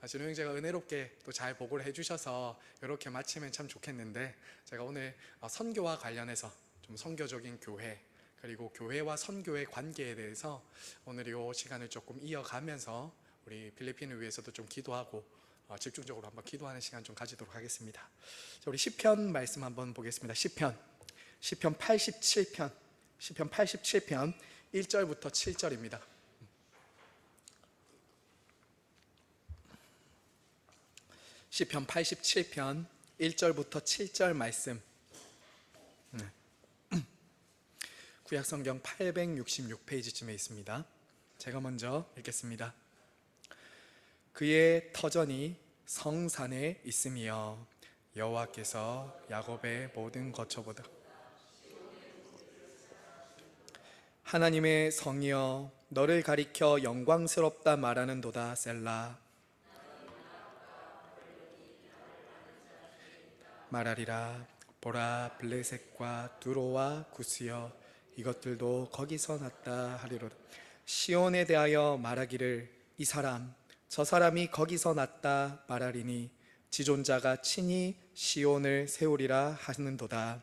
진호 형제가 은혜롭게 또 잘 보고를 해주셔서 이렇게 마치면 참 좋겠는데, 제가 오늘 선교와 관련해서 좀 선교적인 교회, 그리고 교회와 선교의 관계에 대해서 오늘 이 시간을 조금 이어가면서 우리 필리핀을 위해서도 좀 기도하고 집중적으로 한번 기도하는 시간 좀 가지도록 하겠습니다. 자, 우리 시편 말씀 한번 보겠습니다. 시편 87편 1절부터 7절입니다. 시편 87편 1절부터 7절 말씀, 구약성경 866페이지쯤에 있습니다. 제가 먼저 읽겠습니다. 그의 터전이 성산에 있으며 여호와께서 야곱의 모든 거처보다 하나님의 성이여 너를 가리켜 영광스럽다 말하는도다. 셀라. 말하리라. 보라, 블레셋과 두로와 구스여 이것들도 거기서 났다 하리로다. 시온에 대하여 말하기를 이 사람 저 사람이 거기서 났다 말하리니 지존자가 친히 시온을 세우리라 하는도다.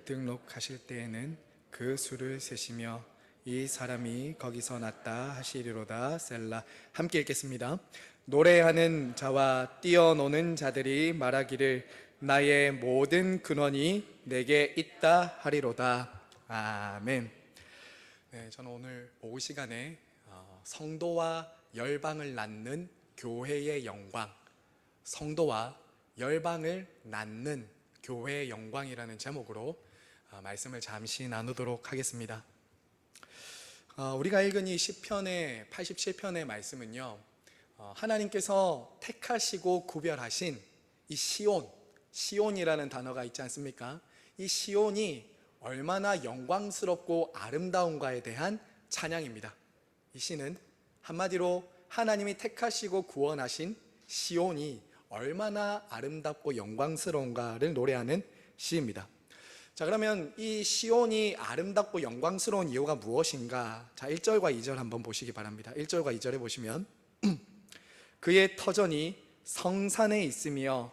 등록하실 때에는 그 수를 세시며 이 사람이 거기서 났다 하시리로다. 셀라. 함께 읽겠습니다. 노래하는 자와 뛰어노는 자들이 말하기를 나의 모든 근원이 내게 있다 하리로다. 아멘. 네, 저는 오늘 오후 시간에 성도와 열방을 낳는 교회의 영광, 성도와 열방을 낳는 교회의 영광이라는 제목으로 말씀을 잠시 나누도록 하겠습니다. 우리가 읽은 이 시편의 87편의 말씀은요, 하나님께서 택하시고 구별하신 이 시온이라는 단어가 있지 않습니까? 이 시온이 얼마나 영광스럽고 아름다운가에 대한 찬양입니다. 이 시는 한마디로 하나님이 택하시고 구원하신 시온이 얼마나 아름답고 영광스러운가를 노래하는 시입니다. 자, 그러면 이 시온이 아름답고 영광스러운 이유가 무엇인가? 자, 1절과 2절 한번 보시기 바랍니다. 1절과 2절에 보시면 그의 터전이 성산에 있으며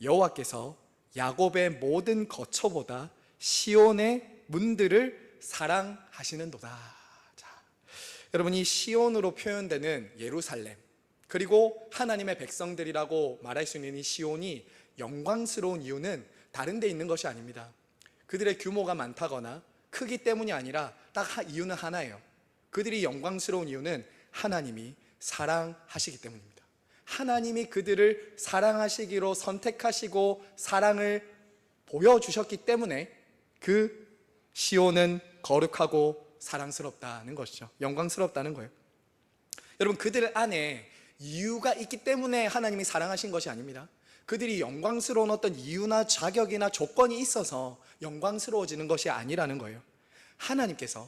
여호와께서 야곱의 모든 거처보다 시온의 문들을 사랑하시는도다. 자, 여러분, 이 시온으로 표현되는 예루살렘, 그리고 하나님의 백성들이라고 말할 수 있는 이 시온이 영광스러운 이유는 다른 데 있는 것이 아닙니다. 그들의 규모가 많다거나 크기 때문이 아니라 딱 이유는 하나예요. 그들이 영광스러운 이유는 하나님이 사랑하시기 때문입니다. 하나님이 그들을 사랑하시기로 선택하시고 사랑을 보여주셨기 때문에 그 시온은 거룩하고 사랑스럽다는 것이죠. 영광스럽다는 거예요. 여러분, 그들 안에 이유가 있기 때문에 하나님이 사랑하신 것이 아닙니다. 그들이 영광스러운 어떤 이유나 자격이나 조건이 있어서 영광스러워지는 것이 아니라는 거예요. 하나님께서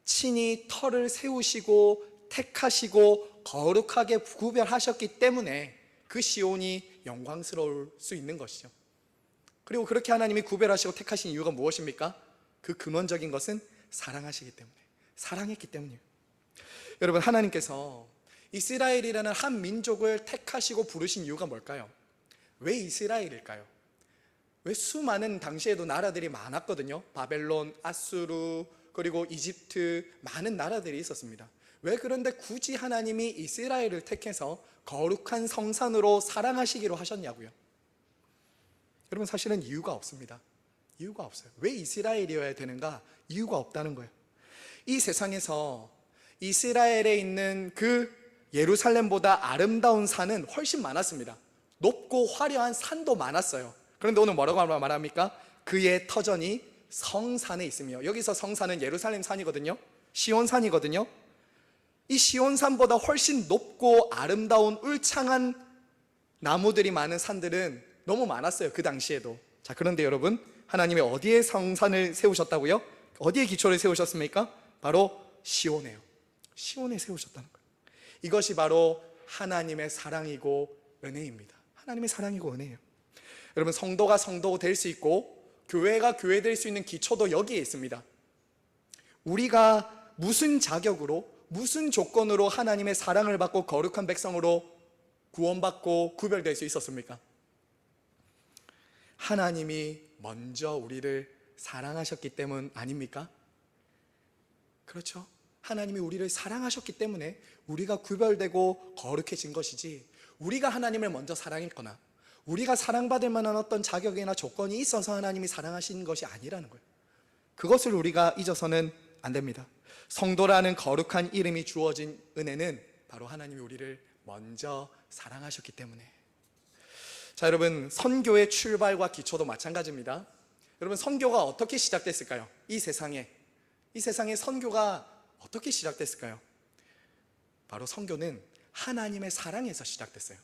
친히 터를 세우시고 택하시고 거룩하게 구별하셨기 때문에 그 시온이 영광스러울 수 있는 것이죠. 그리고 그렇게 하나님이 구별하시고 택하신 이유가 무엇입니까? 그 근원적인 것은 사랑하시기 때문에, 사랑했기 때문이에요. 여러분, 하나님께서 이스라엘이라는 한 민족을 택하시고 부르신 이유가 뭘까요? 왜 이스라엘일까요? 왜 수많은 당시에도 나라들이 많았거든요. 바벨론, 아수르, 그리고 이집트, 많은 나라들이 있었습니다. 왜 그런데 굳이 하나님이 이스라엘을 택해서 거룩한 성산으로 사랑하시기로 하셨냐고요? 여러분, 사실은 이유가 없습니다. 이유가 없어요. 왜 이스라엘이어야 되는가? 이유가 없다는 거예요. 이 세상에서 이스라엘에 있는 그 예루살렘보다 아름다운 산은 훨씬 많았습니다. 높고 화려한 산도 많았어요. 그런데 오늘 뭐라고 말합니까? 그의 터전이 성산에 있으며, 여기서 성산은 예루살렘 산이거든요. 시온산이거든요. 이 시온산보다 훨씬 높고 아름다운 울창한 나무들이 많은 산들은 너무 많았어요, 그 당시에도. 자, 그런데 여러분, 하나님이 어디에 성산을 세우셨다고요? 어디에 기초를 세우셨습니까? 바로 시온에요. 시온에 세우셨다는 거예요. 이것이 바로 하나님의 사랑이고 은혜입니다. 하나님의 사랑이고 은혜예요. 여러분, 성도가 성도 될 수 있고 교회가 교회 될 수 있는 기초도 여기에 있습니다. 우리가 무슨 자격으로, 무슨 조건으로 하나님의 사랑을 받고 거룩한 백성으로 구원받고 구별될 수 있었습니까? 하나님이 먼저 우리를 사랑하셨기 때문 아닙니까? 그렇죠? 하나님이 우리를 사랑하셨기 때문에 우리가 구별되고 거룩해진 것이지, 우리가 하나님을 먼저 사랑했거나 우리가 사랑받을 만한 어떤 자격이나 조건이 있어서 하나님이 사랑하신 것이 아니라는 거예요. 그것을 우리가 잊어서는 안 됩니다. 성도라는 거룩한 이름이 주어진 은혜는 바로 하나님이 우리를 먼저 사랑하셨기 때문에. 자, 여러분, 선교의 출발과 기초도 마찬가지입니다. 여러분, 선교가 어떻게 시작됐을까요? 이 세상에 선교가 어떻게 시작됐을까요? 바로 선교는 하나님의 사랑에서 시작됐어요.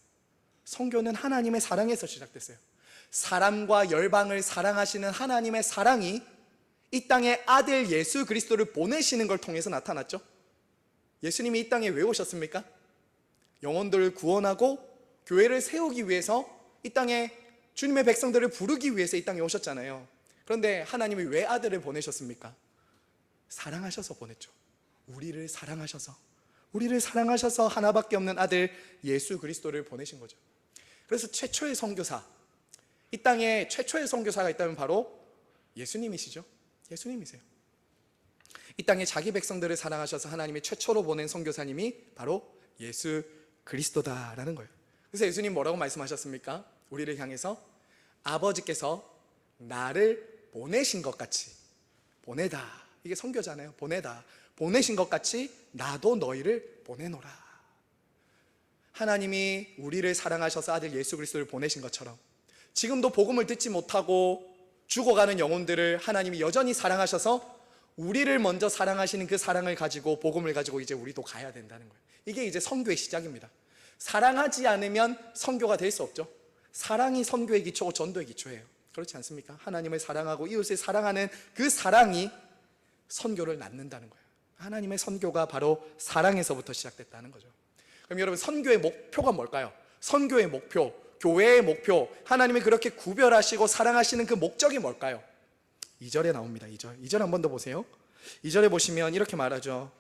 선교는 하나님의 사랑에서 시작됐어요. 사람과 열방을 사랑하시는 하나님의 사랑이 이 땅에 아들 예수 그리스도를 보내시는 걸 통해서 나타났죠. 예수님이 이 땅에 왜 오셨습니까? 영혼들을 구원하고 교회를 세우기 위해서, 이 땅에 주님의 백성들을 부르기 위해서 이 땅에 오셨잖아요. 그런데 하나님이 왜 아들을 보내셨습니까? 사랑하셔서 보냈죠. 우리를 사랑하셔서 하나밖에 없는 아들 예수 그리스도를 보내신 거죠. 그래서 최초의 선교사, 이 땅에 최초의 선교사가 있다면 바로 예수님이시죠. 예수님이세요. 이 땅에 자기 백성들을 사랑하셔서 하나님이 최초로 보낸 선교사님이 바로 예수 그리스도다라는 거예요. 그래서 예수님 뭐라고 말씀하셨습니까? 우리를 향해서 아버지께서 나를 보내신 것 같이, 보내다, 이게 선교잖아요. 보내다, 보내신 것 같이 나도 너희를 보내노라. 하나님이 우리를 사랑하셔서 아들 예수 그리스도를 보내신 것처럼 지금도 복음을 듣지 못하고 죽어가는 영혼들을 하나님이 여전히 사랑하셔서 우리를 먼저 사랑하시는 그 사랑을 가지고, 복음을 가지고 이제 우리도 가야 된다는 거예요. 이게 이제 선교의 시작입니다. 사랑하지 않으면 선교가 될 수 없죠. 사랑이 선교의 기초고 전도의 기초예요. 그렇지 않습니까? 하나님을 사랑하고 이웃을 사랑하는 그 사랑이 선교를 낳는다는 거예요. 하나님의 선교가 바로 사랑에서부터 시작됐다는 거죠. 그럼 여러분, 선교의 목표가 뭘까요? 선교의 목표, 교회의 목표, 하나님이 그렇게 구별하시고 사랑하시는 그 목적이 뭘까요? 2절에 나옵니다. 2절 한 번 더 보세요. 2절에 보시면 이렇게 말하죠.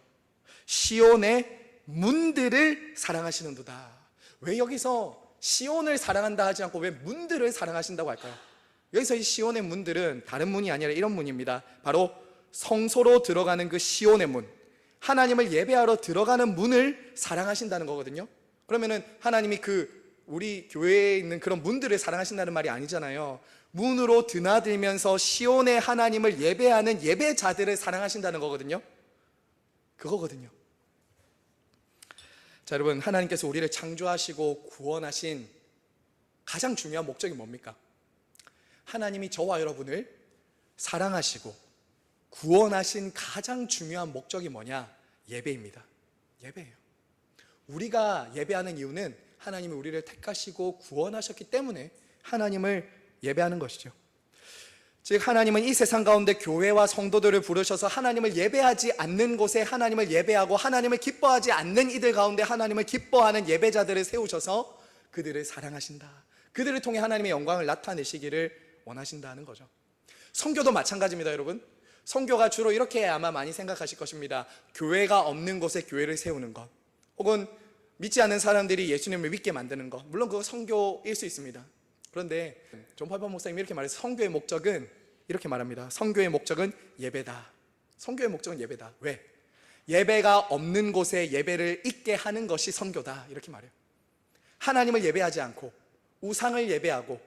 시온의 문들을 사랑하시는도다. 왜 여기서 시온을 사랑한다 하지 않고 왜 문들을 사랑하신다고 할까요? 여기서 이 시온의 문들은 다른 문이 아니라 이런 문입니다. 바로 성소로 들어가는 그 시온의 문, 하나님을 예배하러 들어가는 문을 사랑하신다는 거거든요. 그러면은 하나님이 우리 교회에 있는 그런 문들을 사랑하신다는 말이 아니잖아요. 문으로 드나들면서 시온의 하나님을 예배하는 예배자들을 사랑하신다는 거거든요. 그거거든요. 자, 여러분, 하나님께서 우리를 창조하시고 구원하신 가장 중요한 목적이 뭡니까? 하나님이 저와 여러분을 사랑하시고 구원하신 가장 중요한 목적이 뭐냐? 예배입니다. 예배예요. 우리가 예배하는 이유는 하나님이 우리를 택하시고 구원하셨기 때문에 하나님을 예배하는 것이죠. 즉, 하나님은 이 세상 가운데 교회와 성도들을 부르셔서 하나님을 예배하지 않는 곳에 하나님을 예배하고, 하나님을 기뻐하지 않는 이들 가운데 하나님을 기뻐하는 예배자들을 세우셔서 그들을 사랑하신다. 그들을 통해 하나님의 영광을 나타내시기를 원하신다는 거죠. 선교도 마찬가지입니다, 여러분. 선교가 주로 이렇게 아마 많이 생각하실 것입니다. 교회가 없는 곳에 교회를 세우는 것, 혹은 믿지 않는 사람들이 예수님을 믿게 만드는 것, 물론 그거 선교일 수 있습니다. 그런데 존 팔번 목사님이 이렇게 말해서 선교의 목적은 이렇게 말합니다. 선교의 목적은 예배다. 선교의 목적은 예배다. 왜? 예배가 없는 곳에 예배를 있게 하는 것이 선교다, 이렇게 말해요. 하나님을 예배하지 않고 우상을 예배하고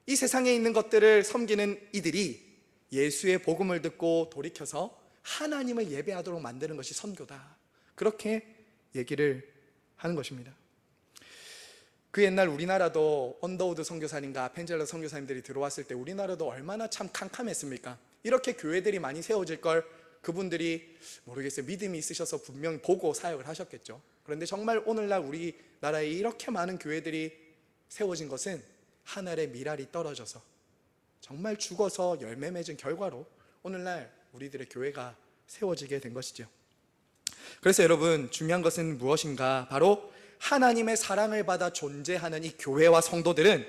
이 세상에 있는 것들을 섬기는 이들이 예수의 복음을 듣고 돌이켜서 하나님을 예배하도록 만드는 것이 선교다, 그렇게 얘기를 하는 것입니다. 그 옛날 우리나라도 언더우드 선교사님과 펜젤러 선교사님들이 들어왔을 때 우리나라도 얼마나 참 캄캄했습니까? 이렇게 교회들이 많이 세워질 걸 그분들이 모르겠어요, 믿음이 있으셔서 분명히 보고 사역을 하셨겠죠. 그런데 정말 오늘날 우리나라에 이렇게 많은 교회들이 세워진 것은 하늘의 미랄이 떨어져서 정말 죽어서 열매 맺은 결과로 오늘날 우리들의 교회가 세워지게 된 것이죠. 그래서 여러분, 중요한 것은 무엇인가? 바로 하나님의 사랑을 받아 존재하는 이 교회와 성도들은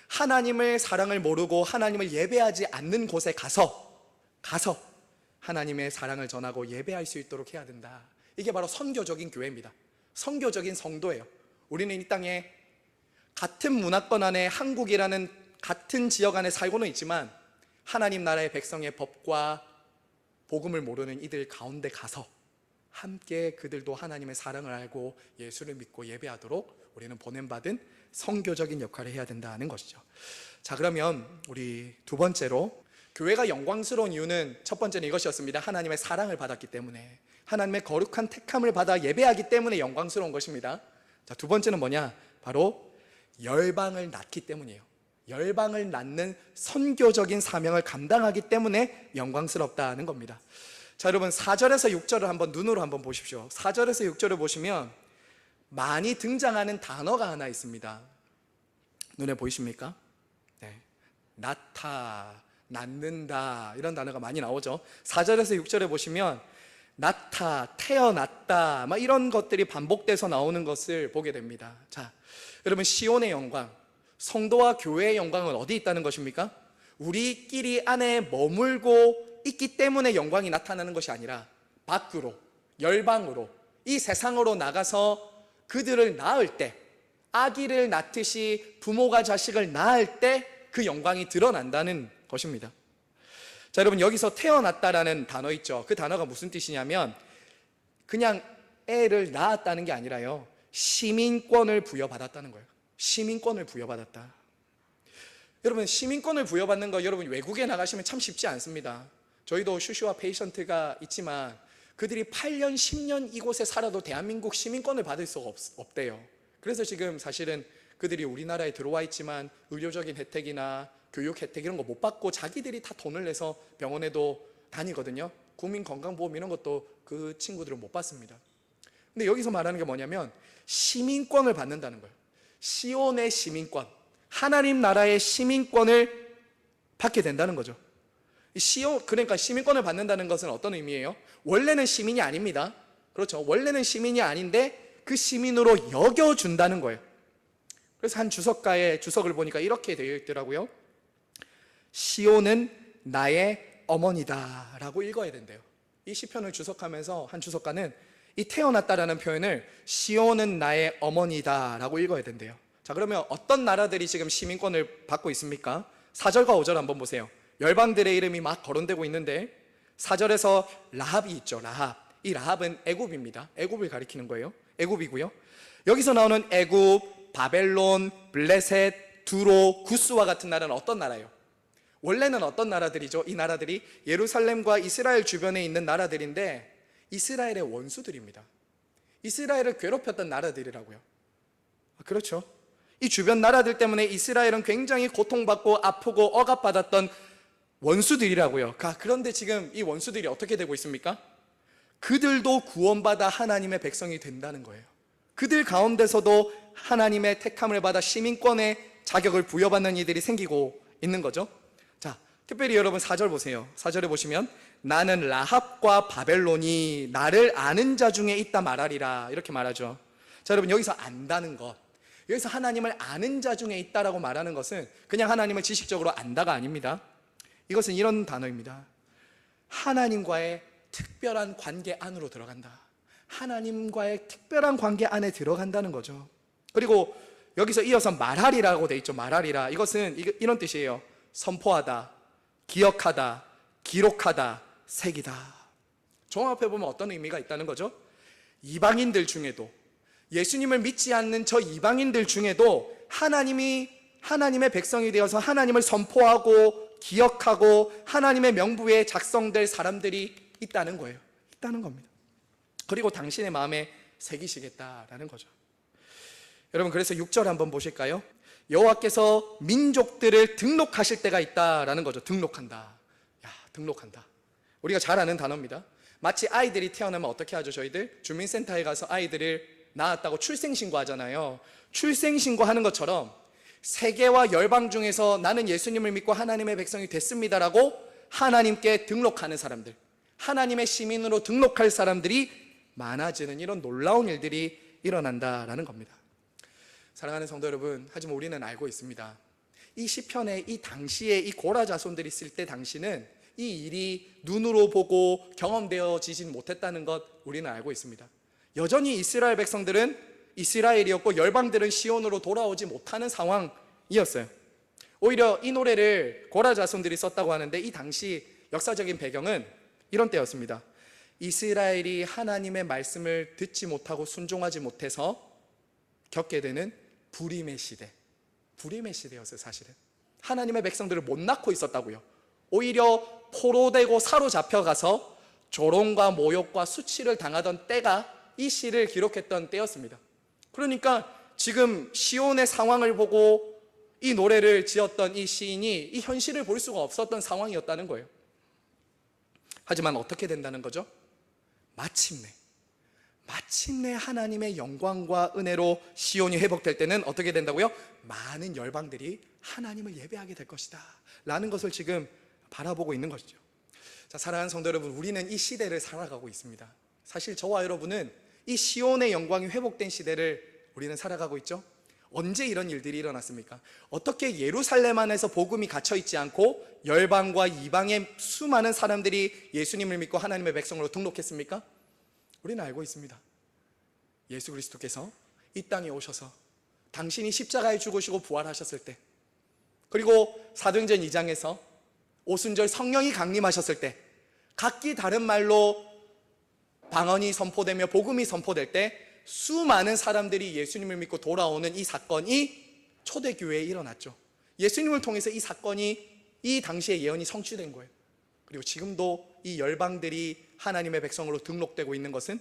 하나님의 사랑을 모르고 하나님을 예배하지 않는 곳에 가서 하나님의 사랑을 전하고 예배할 수 있도록 해야 된다. 이게 바로 선교적인 교회입니다. 선교적인 성도예요. 우리는 이 땅에 같은 문화권 안에 한국이라는 같은 지역 안에 살고는 있지만 하나님 나라의 백성의 법과 복음을 모르는 이들 가운데 가서 함께 그들도 하나님의 사랑을 알고 예수를 믿고 예배하도록 우리는 보냄받은 선교적인 역할을 해야 된다는 것이죠. 자, 그러면 우리 두 번째로 교회가 영광스러운 이유는 첫 번째는 이것이었습니다. 하나님의 사랑을 받았기 때문에, 하나님의 거룩한 택함을 받아 예배하기 때문에 영광스러운 것입니다. 자, 두 번째는 뭐냐? 바로 열방을 낳기 때문이에요. 열방을 낳는 선교적인 사명을 감당하기 때문에 영광스럽다는 겁니다. 자, 여러분 4절에서 6절을 한번 눈으로 한번 보십시오. 4절에서 6절을 보시면 많이 등장하는 단어가 하나 있습니다. 눈에 보이십니까? 네. 낳다, 낳는다 이런 단어가 많이 나오죠. 4절에서 6절에 보시면 낳다, 태어났다 막 이런 것들이 반복돼서 나오는 것을 보게 됩니다. 자, 여러분 시온의 영광, 성도와 교회의 영광은 어디 있다는 것입니까? 우리끼리 안에 머물고 있기 때문에 영광이 나타나는 것이 아니라 밖으로, 열방으로, 이 세상으로 나가서 그들을 낳을 때, 아기를 낳듯이 부모가 자식을 낳을 때 그 영광이 드러난다는 것입니다. 자, 여러분 여기서 태어났다라는 단어 있죠. 그 단어가 무슨 뜻이냐면 그냥 애를 낳았다는 게 아니라요, 시민권을 부여받았다는 거예요. 시민권을 부여받았다. 여러분 시민권을 부여받는 거, 여러분 외국에 나가시면 참 쉽지 않습니다. 저희도 슈슈와 페이션트가 있지만 그들이 8년, 10년 이곳에 살아도 대한민국 시민권을 받을 수가 없대요. 그래서 지금 사실은 그들이 우리나라에 들어와 있지만 의료적인 혜택이나 교육 혜택 이런 거 못 받고 자기들이 다 돈을 내서 병원에도 다니거든요. 국민건강보험 이런 것도 그 친구들은 못 받습니다. 근데 여기서 말하는 게 뭐냐면 시민권을 받는다는 거예요. 시온의 시민권, 하나님 나라의 시민권을 받게 된다는 거죠. 그러니까 시민권을 받는다는 것은 어떤 의미예요? 원래는 시민이 아닙니다. 그렇죠. 원래는 시민이 아닌데 그 시민으로 여겨준다는 거예요. 그래서 한 주석가의 주석을 보니까 이렇게 되어 있더라고요. 시온은 나의 어머니다 라고 읽어야 된대요. 이 시편을 주석하면서 한 주석가는 이 태어났다라는 표현을 시온은 나의 어머니다 라고 읽어야 된대요. 자, 그러면 어떤 나라들이 지금 시민권을 받고 있습니까? 4절과 5절 한번 보세요. 열방들의 이름이 막 거론되고 있는데 4절에서 라합이 있죠. 라합. 이 라합은 애굽입니다. 애굽을 가리키는 거예요. 애굽이고요. 여기서 나오는 애굽, 바벨론, 블레셋, 두로, 구스와 같은 나라는 어떤 나라예요? 원래는 어떤 나라들이죠? 이 나라들이 예루살렘과 이스라엘 주변에 있는 나라들인데 이스라엘의 원수들입니다. 이스라엘을 괴롭혔던 나라들이라고요. 그렇죠. 이 주변 나라들 때문에 이스라엘은 굉장히 고통받고 아프고 억압받았던 원수들이라고요. 그런데 지금 이 원수들이 어떻게 되고 있습니까? 그들도 구원받아 하나님의 백성이 된다는 거예요. 그들 가운데서도 하나님의 택함을 받아 시민권의 자격을 부여받는 이들이 생기고 있는 거죠. 자, 특별히 여러분 4절 보세요. 4절에 보시면 나는 라합과 바벨론이 나를 아는 자 중에 있다 말하리라 이렇게 말하죠. 자, 여러분 여기서 안다는 것, 여기서 하나님을 아는 자 중에 있다라고 말하는 것은 그냥 하나님을 지식적으로 안다가 아닙니다. 이것은 이런 단어입니다. 하나님과의 특별한 관계 안으로 들어간다. 하나님과의 특별한 관계 안에 들어간다는 거죠. 그리고 여기서 이어서 말하리라고 돼 있죠. 말하리라. 이것은 이런 뜻이에요. 선포하다, 기억하다, 기록하다, 새기다. 종합해 보면 어떤 의미가 있다는 거죠? 이방인들 중에도, 예수님을 믿지 않는 저 이방인들 중에도 하나님의 백성이 되어서 하나님을 선포하고 기억하고 하나님의 명부에 작성될 사람들이 있다는 거예요. 있다는 겁니다. 그리고 당신의 마음에 새기시겠다라는 거죠. 여러분 그래서 6절 한번 보실까요? 여호와께서 민족들을 등록하실 때가 있다라는 거죠. 등록한다. 등록한다. 우리가 잘 아는 단어입니다. 마치 아이들이 태어나면 어떻게 하죠? 저희들 주민센터에 가서 아이들을 낳았다고 출생신고 하잖아요. 출생신고 하는 것처럼 세계와 열방 중에서 나는 예수님을 믿고 하나님의 백성이 됐습니다라고 하나님께 등록하는 사람들, 하나님의 시민으로 등록할 사람들이 많아지는 이런 놀라운 일들이 일어난다라는 겁니다. 사랑하는 성도 여러분, 하지만 우리는 알고 있습니다. 이 시편에 이 당시에 이 고라 자손들이 있을 때 당시는 이 일이 눈으로 보고 경험되어지진 못했다는 것 우리는 알고 있습니다. 여전히 이스라엘 백성들은 이스라엘이었고 열방들은 시온으로 돌아오지 못하는 상황이었어요. 오히려 이 노래를 고라 자손들이 썼다고 하는데 이 당시 역사적인 배경은 이런 때였습니다. 이스라엘이 하나님의 말씀을 듣지 못하고 순종하지 못해서 겪게 되는 불임의 시대였어요. 사실은 하나님의 백성들을 못 낳고 있었다고요. 오히려 포로되고 사로잡혀가서 조롱과 모욕과 수치를 당하던 때가 이 시를 기록했던 때였습니다. 그러니까 지금 시온의 상황을 보고 이 노래를 지었던 이 시인이 이 현실을 볼 수가 없었던 상황이었다는 거예요. 하지만 어떻게 된다는 거죠? 마침내 하나님의 영광과 은혜로 시온이 회복될 때는 어떻게 된다고요? 많은 열방들이 하나님을 예배하게 될 것이다 라는 것을 지금 바라보고 있는 것이죠. 자, 사랑하는 성도 여러분, 우리는 이 시대를 살아가고 있습니다. 사실 저와 여러분은 이 시온의 영광이 회복된 시대를 우리는 살아가고 있죠. 언제 이런 일들이 일어났습니까? 어떻게 예루살렘 안에서 복음이 갇혀있지 않고 열방과 이방의 수많은 사람들이 예수님을 믿고 하나님의 백성으로 등록했습니까? 우리는 알고 있습니다. 예수 그리스도께서 이 땅에 오셔서 당신이 십자가에 죽으시고 부활하셨을 때, 그리고 사도행전 2장에서 오순절 성령이 강림하셨을 때, 각기 다른 말로 방언이 선포되며 복음이 선포될 때 수많은 사람들이 예수님을 믿고 돌아오는 이 사건이 초대교회에 일어났죠. 예수님을 통해서 이 사건이 이 당시의 예언이 성취된 거예요. 그리고 지금도 이 열방들이 하나님의 백성으로 등록되고 있는 것은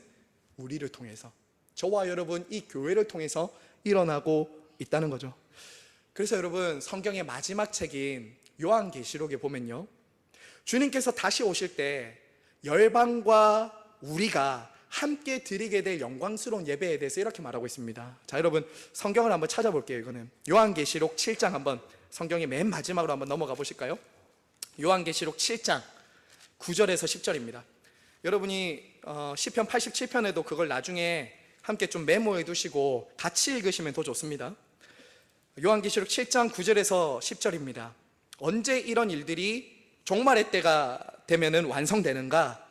우리를 통해서, 저와 여러분 이 교회를 통해서 일어나고 있다는 거죠. 그래서 여러분, 성경의 마지막 책인 요한계시록에 보면요, 주님께서 다시 오실 때 열방과 우리가 함께 드리게 될 영광스러운 예배에 대해서 이렇게 말하고 있습니다. 자, 여러분 성경을 한번 찾아볼게요. 이거는 요한계시록 7장 한번, 성경의 맨 마지막으로 한번 넘어가 보실까요? 요한계시록 7장 9절에서 10절입니다. 여러분이 시편 87편에도 그걸 나중에 함께 좀 메모해 두시고 같이 읽으시면 더 좋습니다. 요한계시록 7장 9절에서 10절입니다. 언제 이런 일들이 종말의 때가 되면은 완성되는가?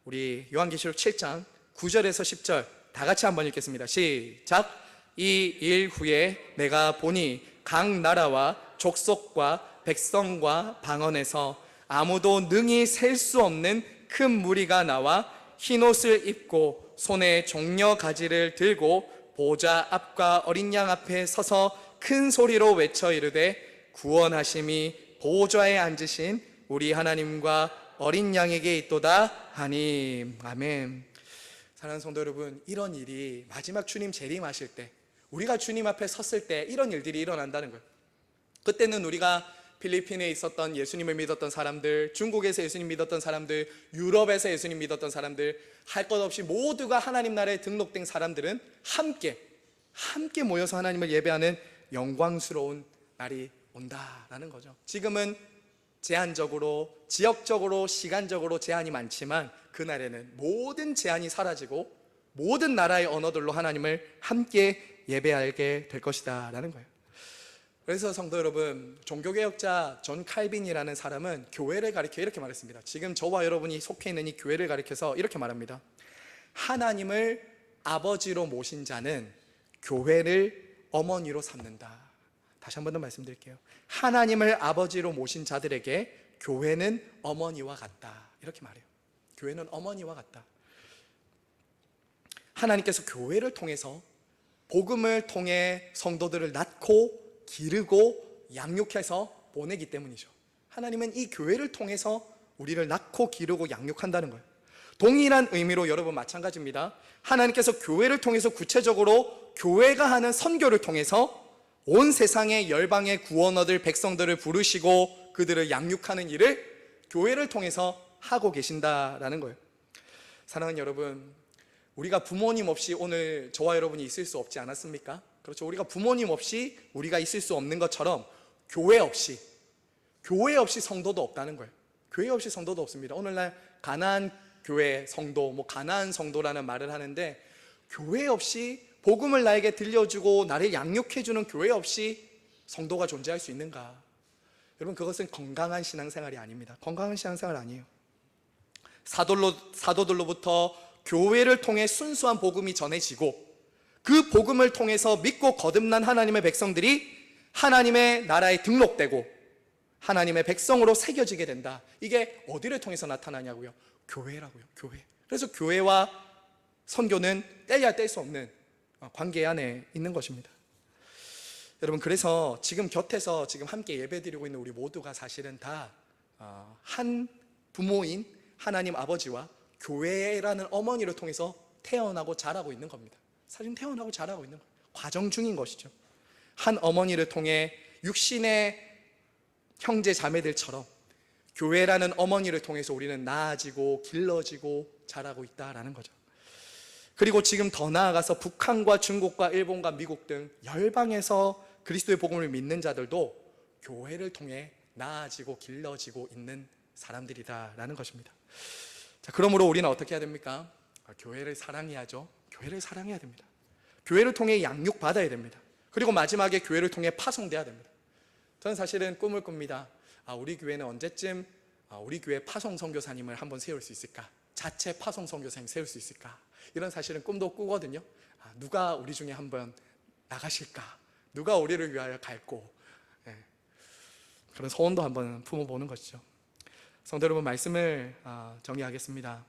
우리 요한계시록 7장 9절에서 10절 다 같이 한번 읽겠습니다. 시작. 이 일 후에 내가 보니 각 나라와 족속과 백성과 방언에서 아무도 능히 셀 수 없는 큰 무리가 나와 흰옷을 입고 손에 종려 가지를 들고 보좌 앞과 어린 양 앞에 서서 큰 소리로 외쳐 이르되 구원하심이 보좌에 앉으신 우리 하나님과 어린 양에게 있도다 하니. 아멘. 사랑하는 성도 여러분, 이런 일이 마지막 주님 재림하실 때, 우리가 주님 앞에 섰을 때 이런 일들이 일어난다는 거예요. 그때는 우리가 필리핀에 있었던 예수님을 믿었던 사람들, 중국에서 예수님 믿었던 사람들, 유럽에서 예수님 믿었던 사람들, 할 것 없이 모두가 하나님 나라에 등록된 사람들은 함께 모여서 하나님을 예배하는 영광스러운 날이 온다라는 거죠. 지금은 제한적으로, 지역적으로, 시간적으로 제한이 많지만 그날에는 모든 제한이 사라지고 모든 나라의 언어들로 하나님을 함께 예배하게 될 것이다 라는 거예요. 그래서 성도 여러분, 종교개혁자 존 칼빈이라는 사람은 교회를 가리켜 이렇게 말했습니다. 지금 저와 여러분이 속해 있는 이 교회를 가리켜서 이렇게 말합니다. 하나님을 아버지로 모신 자는 교회를 어머니로 삼는다. 다시 한 번 더 말씀드릴게요. 하나님을 아버지로 모신 자들에게 교회는 어머니와 같다. 이렇게 말해요. 교회는 어머니와 같다. 하나님께서 교회를 통해서, 복음을 통해 성도들을 낳고 기르고 양육해서 보내기 때문이죠. 하나님은 이 교회를 통해서 우리를 낳고 기르고 양육한다는 거예요. 동일한 의미로 여러분 마찬가지입니다. 하나님께서 교회를 통해서 구체적으로 교회가 하는 선교를 통해서 온 세상의 열방의 구원 얻을 백성들을 부르시고 그들을 양육하는 일을 교회를 통해서 하고 계신다라는 거예요. 사랑하는 여러분, 우리가 부모님 없이 오늘 저와 여러분이 있을 수 없지 않았습니까? 그렇죠. 우리가 부모님 없이 우리가 있을 수 없는 것처럼 교회 없이 성도도 없다는 거예요. 교회 없이 성도도 없습니다. 오늘날 가나안 교회 성도, 가나안 성도라는 말을 하는데, 교회 없이 복음을 나에게 들려주고 나를 양육해주는 교회 없이 성도가 존재할 수 있는가? 여러분, 그것은 건강한 신앙생활이 아닙니다. 건강한 신앙생활 아니에요. 사도들로부터 교회를 통해 순수한 복음이 전해지고, 그 복음을 통해서 믿고 거듭난 하나님의 백성들이 하나님의 나라에 등록되고 하나님의 백성으로 새겨지게 된다. 이게 어디를 통해서 나타나냐고요? 교회라고요. 교회. 그래서 교회와 선교는 떼야 뗄 수 없는 관계 안에 있는 것입니다. 여러분, 그래서 지금 곁에서 지금 함께 예배드리고 있는 우리 모두가 사실은 다 한 부모인 하나님 아버지와 교회라는 어머니를 통해서 태어나고 자라고 있는 겁니다. 사실 태어나고 자라고 있는 거예요. 과정 중인 것이죠. 한 어머니를 통해 육신의 형제 자매들처럼 교회라는 어머니를 통해서 우리는 나아지고 길러지고 자라고 있다라는 거죠. 그리고 지금 더 나아가서 북한과 중국과 일본과 미국 등 열방에서 그리스도의 복음을 믿는 자들도 교회를 통해 나아지고 길러지고 있는 사람들이다라는 것입니다. 자, 그러므로 우리는 어떻게 해야 됩니까? 교회를 사랑해야죠. 교회를 사랑해야 됩니다. 교회를 통해 양육받아야 됩니다. 그리고 마지막에 교회를 통해 파송돼야 됩니다. 저는 사실은 꿈을 꿉니다. 우리 교회는 언제쯤 우리 교회 파송 선교사님을 한번 세울 수 있을까? 자체 파송 선교사님 세울 수 있을까? 이런 사실은 꿈도 꾸거든요. 누가 우리 중에 한번 나가실까? 누가 우리를 위하여 갈고? 그런 소원도 한번 품어보는 것이죠. 성도 여러분, 말씀을 정리하겠습니다.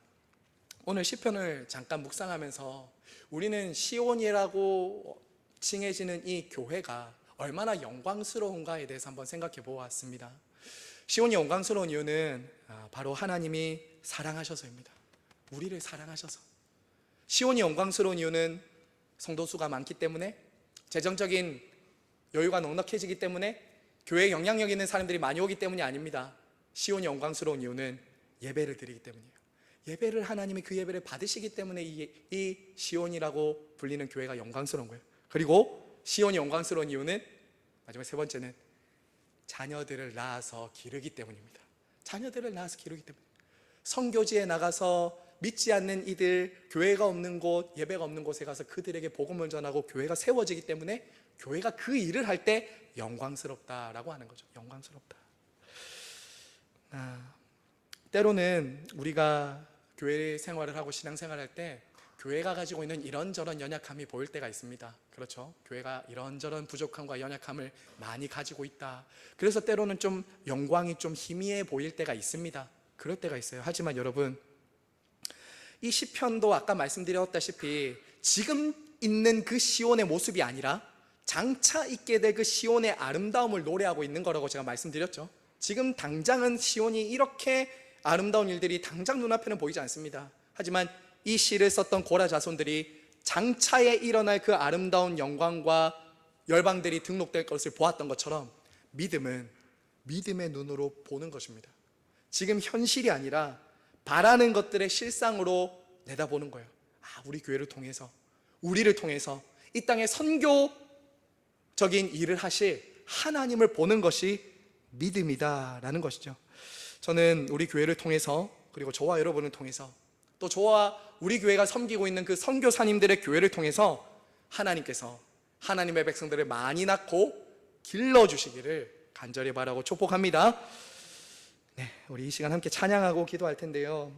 오늘 시편을 잠깐 묵상하면서 우리는 시온이라고 칭해지는 이 교회가 얼마나 영광스러운가에 대해서 한번 생각해 보았습니다. 시온이 영광스러운 이유는 바로 하나님이 사랑하셔서입니다. 우리를 사랑하셔서. 시온이 영광스러운 이유는 성도수가 많기 때문에, 재정적인 여유가 넉넉해지기 때문에, 교회에 영향력 있는 사람들이 많이 오기 때문이 아닙니다. 시온이 영광스러운 이유는 예배를 드리기 때문이에요. 예배를 하나님이 그 예배를 받으시기 때문에 이 시온이라고 불리는 교회가 영광스러운 거예요. 그리고 시온이 영광스러운 이유는 마지막 세 번째는 자녀들을 낳아서 기르기 때문입니다. 자녀들을 낳아서 기르기 때문에. 선교지에 나가서 믿지 않는 이들, 교회가 없는 곳, 예배가 없는 곳에 가서 그들에게 복음을 전하고 교회가 세워지기 때문에 교회가 그 일을 할 때 영광스럽다라고 하는 거죠. 영광스럽다. 때로는 우리가 교회 생활을 하고 신앙생활을 할 때 교회가 가지고 있는 이런저런 연약함이 보일 때가 있습니다. 그렇죠? 교회가 이런저런 부족함과 연약함을 많이 가지고 있다. 그래서 때로는 좀 영광이 좀 희미해 보일 때가 있습니다. 그럴 때가 있어요. 하지만 여러분, 이 시편도 아까 말씀드렸다시피 지금 있는 그 시온의 모습이 아니라 장차 있게 될 그 시온의 아름다움을 노래하고 있는 거라고 제가 말씀드렸죠. 지금 당장은 시온이 이렇게 아름다운 일들이 당장 눈앞에는 보이지 않습니다. 하지만 이 시를 썼던 고라 자손들이 장차에 일어날 그 아름다운 영광과 열방들이 등록될 것을 보았던 것처럼 믿음은 믿음의 눈으로 보는 것입니다. 지금 현실이 아니라 바라는 것들의 실상으로 내다보는 거예요. 우리 교회를 통해서, 우리를 통해서 이 땅에 선교적인 일을 하실 하나님을 보는 것이 믿음이다라는 것이죠. 저는 우리 교회를 통해서, 그리고 저와 여러분을 통해서, 또 저와 우리 교회가 섬기고 있는 그 선교사님들의 교회를 통해서 하나님께서 하나님의 백성들을 많이 낳고 길러주시기를 간절히 바라고 축복합니다. 우리 이 시간 함께 찬양하고 기도할 텐데요.